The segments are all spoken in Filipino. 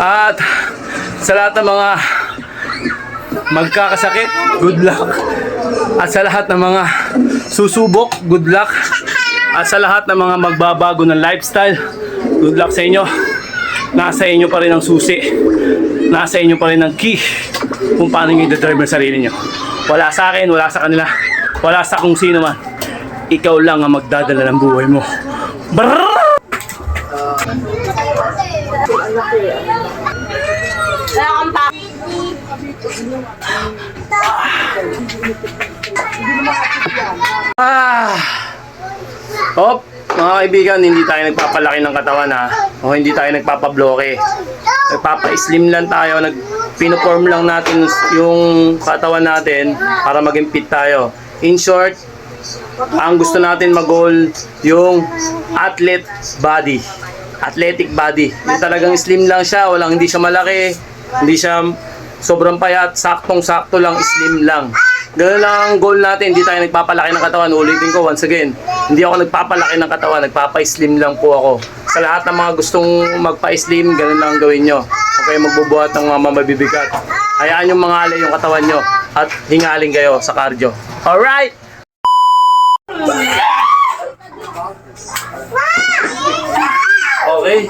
At sa lahat ng mga magkakasakit, good luck. At sa lahat ng mga susubok, good luck. At sa lahat ng mga magbabago ng lifestyle, good luck sa inyo. Nasa inyo pa rin ang susi. Nasa inyo pa rin ang key kung paano nyo i-drive ang sarili nyo. Wala sa akin, wala sa kanila, wala sa kung sino man. Ikaw lang ang magdadala ng buhay mo. Brrrr! Hop, mga kaibigan, hindi tayo nagpapalaki ng katawan ha. O hindi tayo nagpapabloke. Nagpapa-slim lang tayo, pinoform lang natin yung katawan natin para maging fit tayo. In short, ang gusto natin mag-goal yung athlete body. Athletic body. Yung talagang slim lang siya, hindi siya malaki, hindi siya sobrang payat, saktong-sakto lang, slim lang. Ganun lang ang goal natin, hindi tayo nagpapalaki ng katawan. Ulitin ko once again, hindi ako nagpapalaki ng katawan, nagpapa-slim lang po ako. Sa lahat ng mga gustong magpa-slim, ganun lang ang gawin nyo. Huwag kayo magbubuhat ng mga mabibigat. Hayaan yung mga alay yung katawan nyo at hingaling kayo sa cardio. Alright! Okay.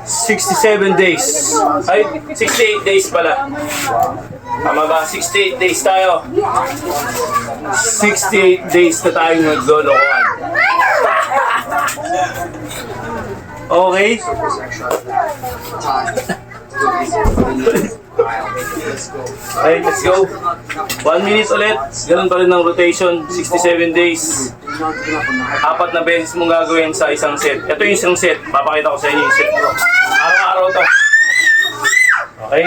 67 days. Ay, 68 days pala. Tama ba? 68 days tayo. 68 days na tayong naglolokohan. Okay? Okay, let's go. 1 minute ulit. Ganun pa rin ang rotation. 67 days. 4 na beses mong gagawin sa isang set. Ito yung isang set. Papakita ko sa inyo yung set ko. Araw-araw to. Okay?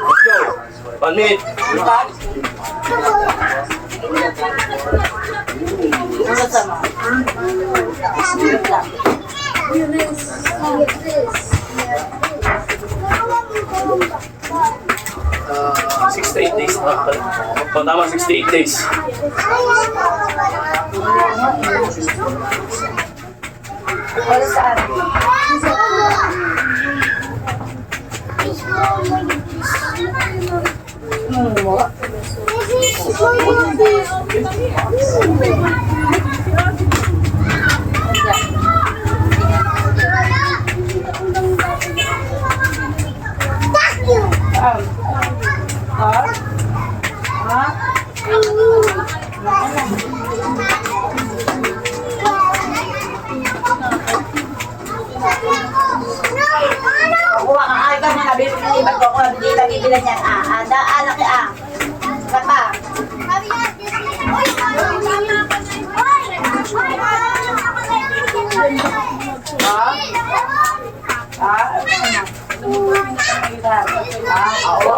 Let's go. 1 minute. Uh, 68 days. Tama, 68 days.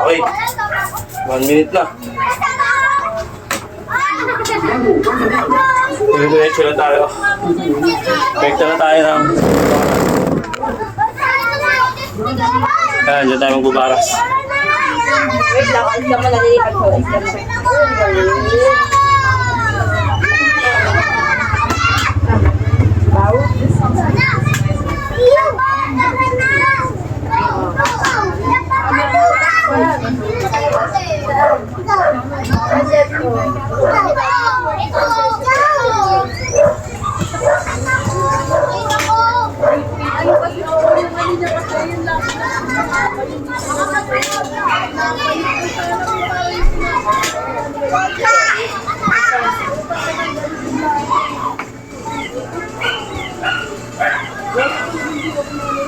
Okay. 1 minute na. Diretso na tayo. Pekta na tayo ng... Ayan, dyan tayo magbubaras. Wait lang, alis ka man nalilipat ko.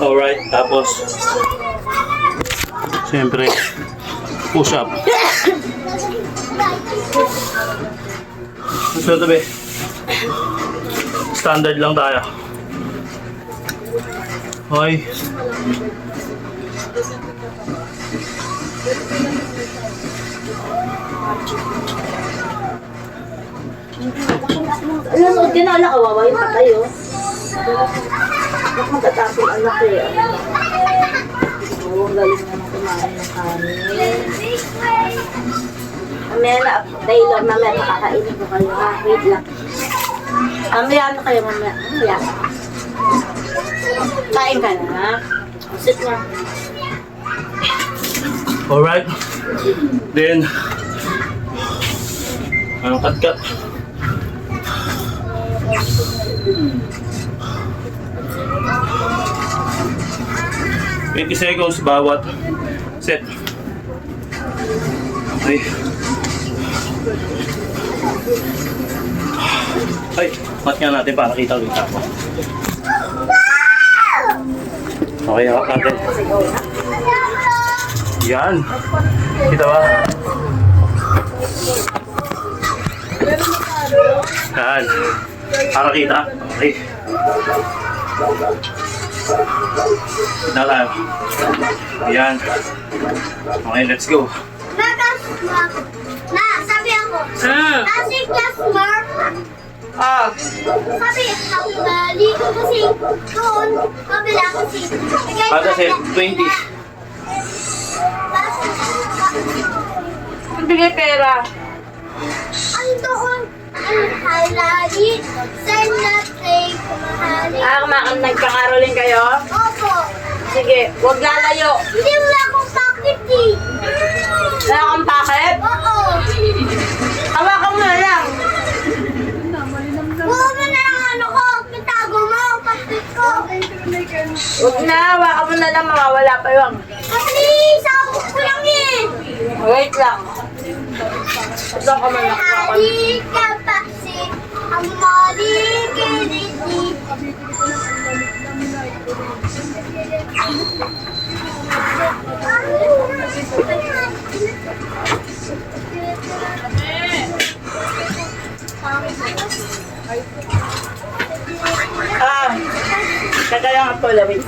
Alright, tapos siyempre push up. So tabi, standard lang tayo. Okay. Alam mo, tinala kawawa yung patay, oh. Bak matatapon ang laki, oh. Oo, ang galing naman kumain ng kanin. Mamaya na, Taylor, mamaya makakainin ko kayo, ha? Wait lang. Mamaya na kayo, mamaya. Mamaya. Kain ka na. Sit na. Alright. Then, ang cut. 20 seconds bawat set. Okay. Ay, mat nga natin para kita ako. Okay, hawak natin. Yan. Kita ba? Yan. Para kita. Okay. Kita tayo. Yan. Okay, let's go. Na, sabi ako. Kasi class mark. Sabi, mali ko kasi doon, kabila kasi. Para set 20. Bigay pera. Ang doon, ang halali, send na take, mahali. Nagkakaroling kayo? Opo. Sige, huwag lalayo. Hindi wala akong pakit eh. Wala kang packet? Oo. Hawakan mo na lang. Huwag mo na ang ano ko, pitago mo ang pakit ko. Huwag na, hawakan mo na lang. Mawawala pa yun. Kasi sahod ko lang eh. Wait lang. Saan ka man nakuha? Mahali ka kasi, ang mali kiniti. Teka lang ako, lawin.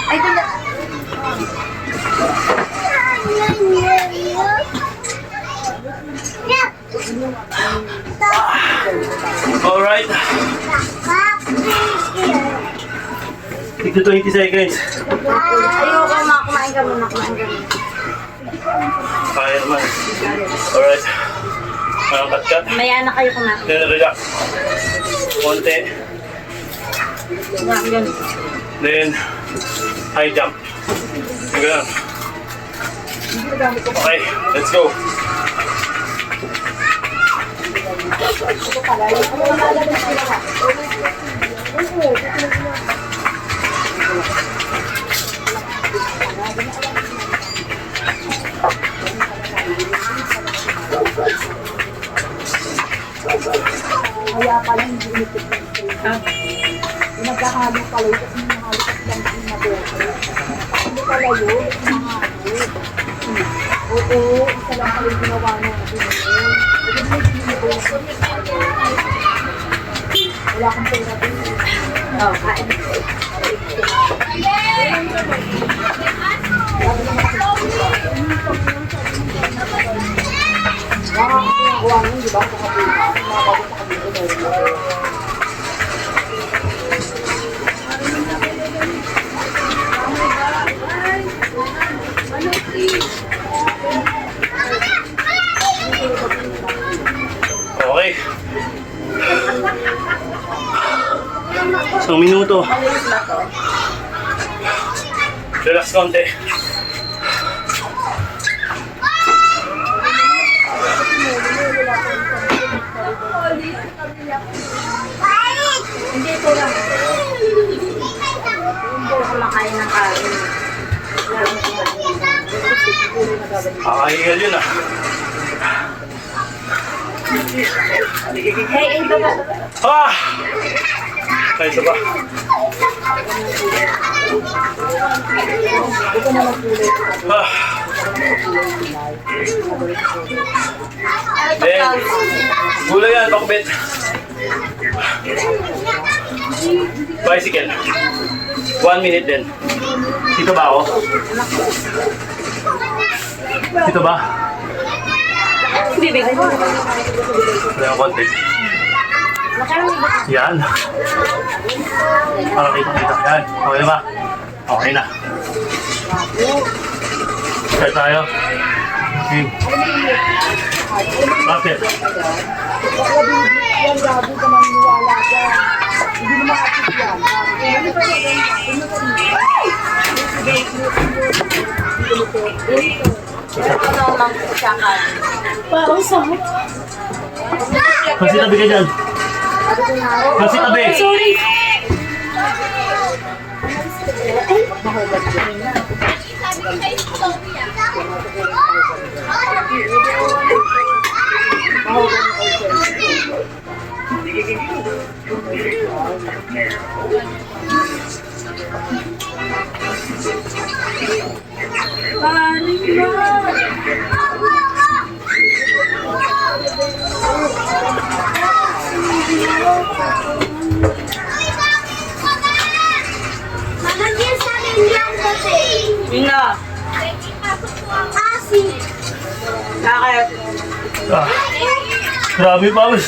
Ay, ito na. Alright. Ito 20 seconds. Ayoko, kumain ka muna. Kaya naman. Alright. Cut. Maya na kayo kumain. Then relax. Konti. Ganun. Then high jump. Ganun. Okay, let's go. Kaya pala hindi inipit ng nagkahalo pala yun kasi nahalikat lang yung mabete. Hindi pala yun, nahalo. Oo, isa lang pala yung ginawa natin yun. Wala kang pera din. Kain. Wala kang ginagawa nun, di ba? Sa kabila. Nakabago sa kabila. Okay. Isang minuto. Relax konti. Hindi ko lang. Hindi ko kumakain ng kain. Kakahingal yun ah. Hey, ito ba? Ah! Kaya isa ba? Ah! Then, gulay yan, pakbet. Bicycle. 1 minute din. Dito ba ako? Dito ba? Bibig mo. Wala yung konti. Yan. Para kita. Yan. Okay na ba? Okay na. Start tayo. Okay. Bakit? Bakla din yan, gabi ka maniniwala dyan. Hindi mo makakit yan. Hindi pa yan. Ito na lang siya ka. Parang samot. Kasi tabi ka dyan. Kasi tabi. Sorry. Malagyan sa akin yan kasi. Yun na. Kasi. Bakit? Ah, grabe pawis.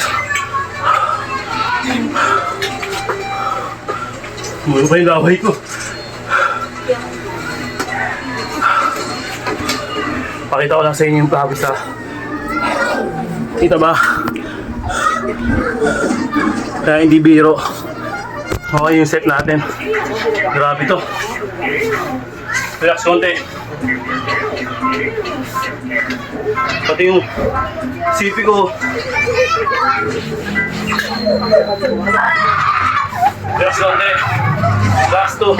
Muro pa yung laway ko. Pakita ko lang sa inyo yung pawis ha. Kita ba? Kaya hindi biro. Okay yung set natin. Grabe to. Relax konti. Pati yung sipi ko. Relax konti. Last to.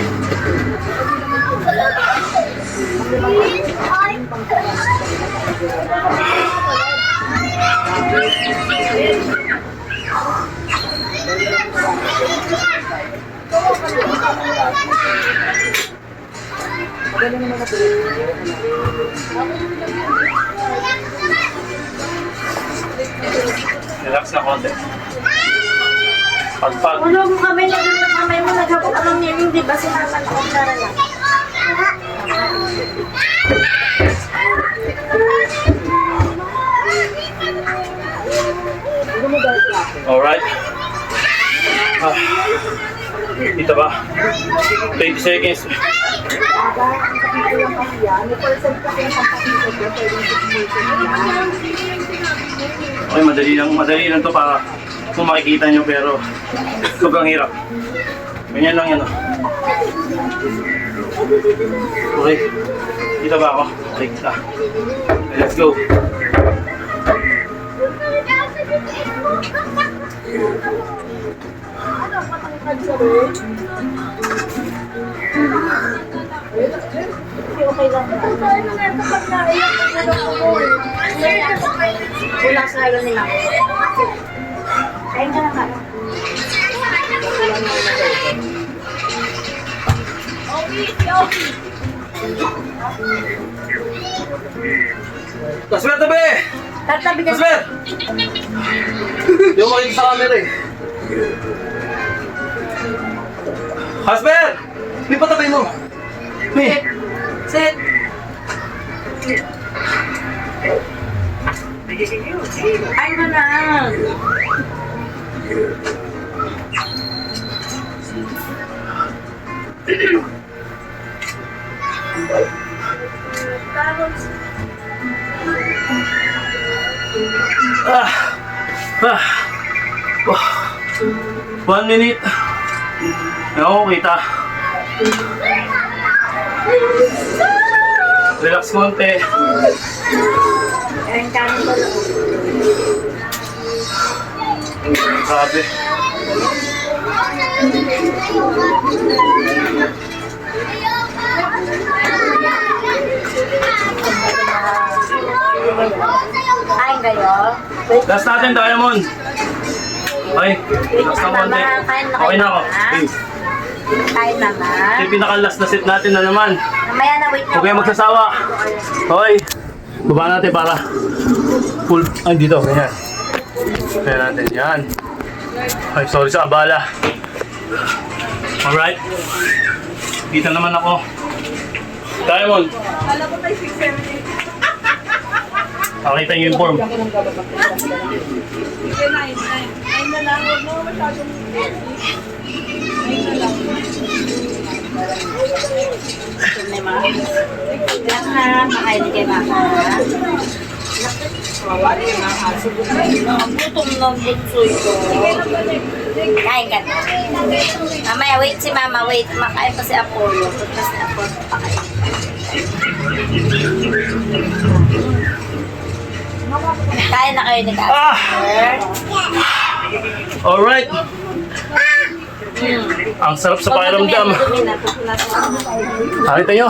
Relax na konti. Pagpag. Ulo mo kami, kamay mo, naghapot ka ng niling, di ba? Sinasan ko na lang. Alright. Ah, dito ba? 20 seconds. Okay, madali lang to para kung makikita nyo pero sobrang hirap. Ganyan lang yan oh. Okay. Dito ba ako? Okay, kita. Okay, let's go. Wala sa alam nila. Kain ka na nga. Kasper, tabi! Tatabi ka. Kasper! Yung makita sa camera eh. Kasper! Hindi pa tabi mo. May. Sit. Ay mo na. Ah. Ah. Oh. 1 minute. Ako kita. Relax konti. Kain ka na ba? Grabe. Kain kayo? Last natin, Diamond. Okay, last na konti. Okay na ako. Okay. Kain naman. Ito yung pinaka-last na set natin na naman. Mamaya na, wait na. Huwag kayong magsasawa. Okay. Baba natin para full. Ay, dito. Ganyan. Kaya natin. Yan. Ay, sorry sa abala. Alright. Dito naman ako. Diamond. Kala ko tayo 6-7. Pakita yung form. Sige, 9 na lang. Huwag mo masyadong 9 na lang. Yan ha. Makain kayo mama. Kawawa na ang aso. Gutom ng bunso ito. Kain ka na. Mamaya, wait si mama, wait. Makain pa si Apollo. Tapos si Apollo pakain. Kain na kayo ni Casper. Alright. Ang sarap sa pakiramdam. Nakita nyo?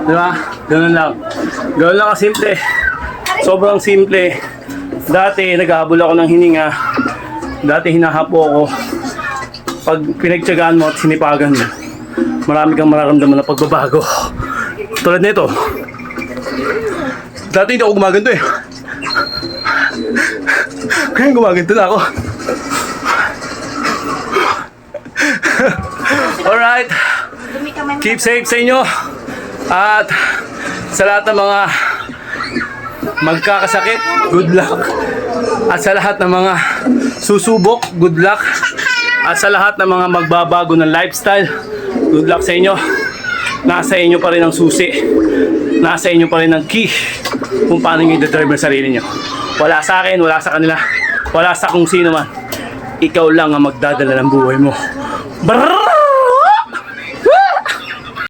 Diba? Ganun lang. Ganun lang kasimple. Sobrang simple. Dati, naghahabol ako ng hininga. Dati, hinahapo ako. Pag pinagtyagaan mo at sinipagan mo, marami kang mararamdaman na pagbabago. Tulad nito. Dati, hindi ako gumaganto eh. Kaya gumaganto na ako. Alright. Keep safe sa inyo. At sa lahat ng mga magkakasakit, good luck. At sa lahat ng mga susubok, good luck. At sa lahat ng mga magbabago ng lifestyle, good luck sa inyo. Nasa inyo pa rin ang susi. Nasa inyo pa rin ang key kung paano nyo i-drive ang sarili nyo. Wala sa akin, wala sa kanila, wala sa kung sino man. Ikaw lang ang magdadala ng buhay mo. Brrrr!